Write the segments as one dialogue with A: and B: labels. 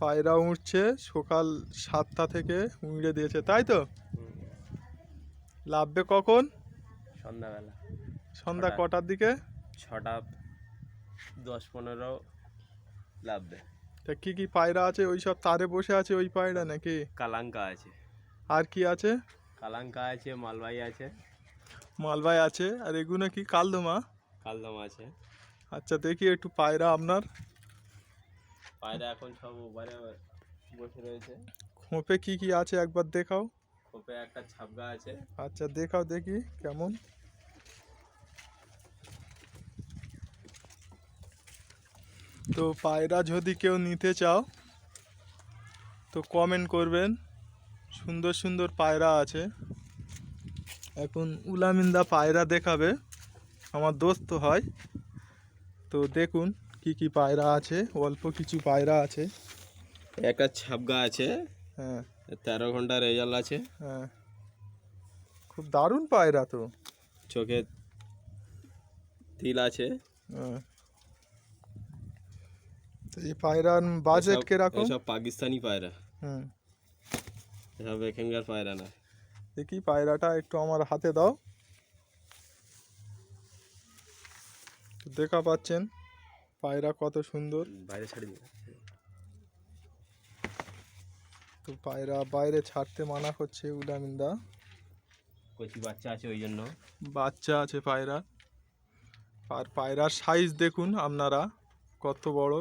A: পায়রা উঠছে সকাল 7টা থেকে উড়ে দিয়েছে, তাই তো? লাভবে কখন?
B: সন্ধ্যাবেলা।
A: সন্ধ্যা কটার দিকে?
B: 6টা 10-15 লাভবে।
A: তা কি কি পায়রা আছে? ওই সব তারে বসে আছে ওই পায়রা নাকি?
B: কালাঙ্কা আছে।
A: আর কি আছে?
B: কালাঙ্কা আছে, মালবাই আছে।
A: মালবাই আছে। আর এগুলো কি কালদমা?
B: কালদম আছে।
A: আচ্ছা দেখি একটু পায়রা আপনার।
B: পায়রা এখন সব ওপারে বসে রয়েছে।
A: খোপে কি কি আছে একবার দেখাও।
B: খোপে একটা ছাপগা আছে।
A: আচ্ছা দেখাও দেখি কেমন। তো পায়রা যদি কেউ নিতে চাও তো কমেন্ট করবেন। সুন্দর সুন্দর পায়রা আছে। এখন উলামিন্দা পায়রা দেখাবে, আমার দোস্ত হয়। তো দেখুন কি কি পায়রা আছে, অল্প কিছু পায়রা আছে।
B: একটা ছাপগা আছে।
A: হ্যাঁ
B: 13 ঘন্টা রেজাল্ট আছে।
A: হ্যাঁ, খুব দারুণ পায়রা তো।
B: চোখে তিল আছে।
A: হ্যাঁ। তো এই পায়রার বাজেট কিরকম?
B: এসব পাকিস্তানি পায়রা।
A: হুম,
B: এসব এখানকার পায়রা না।
A: দেখি পায়রাটা একটু আমার হাতে দাও। তো দেখা পাচ্ছেন পায়রা কত সুন্দর।
B: বাইরে ছাড়ি দিন।
A: তো পায়রা বাইরে ছাড়তে মানা করছে উলামিন্দা।
B: কচি বাচ্চা আছে ওই জন্য।
A: বাচ্চা আছে পায়রা। আর পায়রার সাইজ দেখুন আপনারা কত বড়।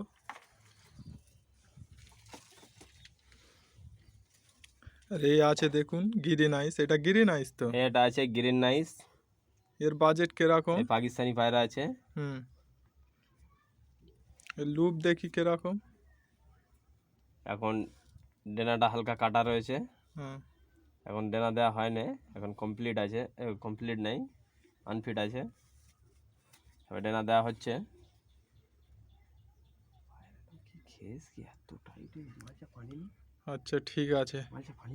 A: আর এই আছে দেখুন গিরি নাইস, এটা গিরি নাইস তো?
B: এটা আছে গ্রিন নাইস।
A: এর বাজেট কিরকম?
B: এই পাকিস্তানি পায়রা আছে।
A: হুম, এর লুপ দেখি কিরকম।
B: এখন ডেনাটা হালকা কাটা রয়েছে।
A: হ্যাঁ
B: এখন ডেনা দেওয়া হয় না, এখন কমপ্লিট আছে। কমপ্লিট নেই, আনফিট আছে। তবে ডেনা দেওয়া হচ্ছে। কি খেস কি এত টাইট মালটা পানি।
A: আচ্ছা ঠিক আছে।
B: মালটা পানি